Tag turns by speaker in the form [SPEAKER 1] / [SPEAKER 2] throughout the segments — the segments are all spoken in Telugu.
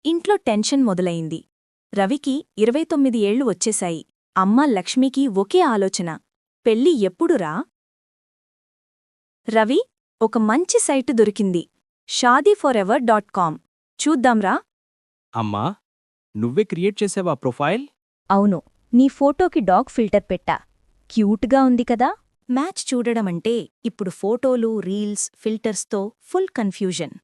[SPEAKER 1] ఇంట్లో టెన్షన్ మొదలైంది. రవికి 29 ఏళ్లు వచ్చేశాయి. అమ్మ లక్ష్మికి ఒకే ఆలోచన, పెళ్ళి ఎప్పుడురా? రవి, ఒక మంచి సైటు దొరికింది, shaadiforever.com. చూద్దాంరా.
[SPEAKER 2] అమ్మా, నువ్వే క్రియేట్ చేసావా ప్రొఫైల్?
[SPEAKER 3] అవును, నీ ఫోటోకి డాగ్ ఫిల్టర్ పెట్టా. క్యూట్గా ఉంది కదా?
[SPEAKER 1] మ్యాచ్ చూడడమంటే ఇప్పుడు ఫోటోలు, రీల్స్, ఫిల్టర్స్తో ఫుల్ కన్ఫ్యూజన్.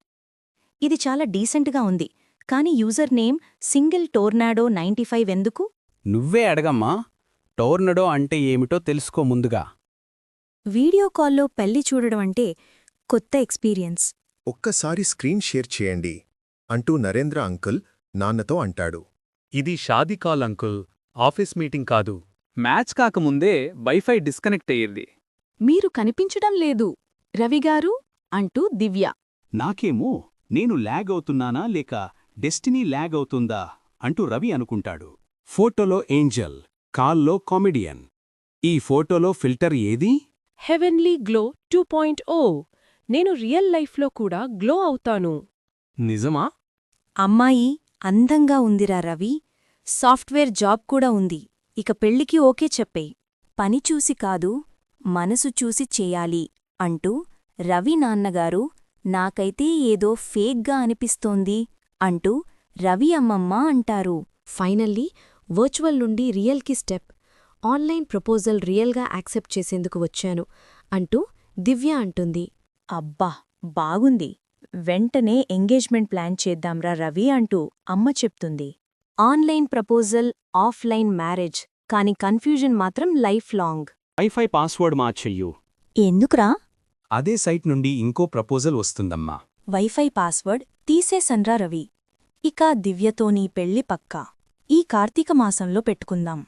[SPEAKER 1] ఇది చాలా డీసెంట్గా ఉంది, కాని యూజర్ నేమ్ సింగిల్ టోర్నాడో 95 ఎందుకు?
[SPEAKER 2] నువ్వే అడగమ్మా. టోర్నడో అంటే ఏమిటో తెలుసుకో ముందుగా.
[SPEAKER 1] వీడియో కాల్లో పెళ్లి చూడడమంటే కొత్త ఎక్స్పీరియన్స్.
[SPEAKER 4] ఒక్కసారి స్క్రీన్ షేర్ చేయండి అంటూ నరేంద్ర అంకుల్ నాన్నతో అంటాడు.
[SPEAKER 5] ఇది Shaadi call uncle, office meeting కాదు.
[SPEAKER 2] మ్యాచ్ కాకముందే వైఫై డిస్కనెక్ట్ అయ్యింది.
[SPEAKER 6] మీరు కనిపించడం లేదు రవిగారు అంటూ దివ్య.
[SPEAKER 2] నాకేమో నేను ల్యాగ్ అవుతున్నానా లేక డెస్టినీ ల్యాగ్ అవుతుందా అంటూ రవి అనుకుంటాడు. ఫోటోలో ఏంజల్, కాల్లో కామెడియన్. ఈ ఫోటోలో ఫిల్టర్ ఏది?
[SPEAKER 6] Heavenly glow 2.0. నేను రియల్ లైఫ్లో కూడా గ్లో అవుతాను.
[SPEAKER 2] నిజమా?
[SPEAKER 1] అమ్మాయి అందంగా ఉందిరా రవి. సాఫ్ట్వేర్ జాబ్ కూడా ఉంది. ఇక పెళ్లికి ఓకే చెప్పేయ్. పని చూసి కాదు, మనసు చూసి చేయాలి అంటూ రవి నాన్నగారు, నాకైతే ఏదో ఫేక్గా అనిపిస్తోంది అంటూ రవి అమ్మమ్మ అంటారు.
[SPEAKER 3] ఫైనల్లీ వర్చువల్ నుండి రియల్కి స్టెప్. ఆన్లైన్ ప్రపోజల్ రియల్గా యాక్సెప్ట్ చేసేందుకు వచ్చాను అంటూ దివ్య అంటుంది.
[SPEAKER 1] అబ్బా, బాగుంది. వెంటనే ఎంగేజ్మెంట్ ప్లాన్ చేద్దాంరా రవి అంటూ అమ్మ చెప్తుంది. ఆన్లైన్ ప్రపోజల్, ఆఫ్లైన్ మ్యారేజ్, కాని కన్ఫ్యూజన్ మాత్రం లైఫ్ లాంగ్.
[SPEAKER 2] వైఫై పాస్వర్డ్ మార్చెయ్యు.
[SPEAKER 1] ఎందుకురా?
[SPEAKER 2] అదే సైట్ నుండి ఇంకో ప్రపోజల్ వస్తుందమ్మా.
[SPEAKER 1] వైఫై పాస్వర్డ్ తీసేసన్రా రవి. ఇక దివ్యతో నీ పెళ్లి పక్కా. ఈ కార్తీక మాసంలో పెట్టుకుందాం.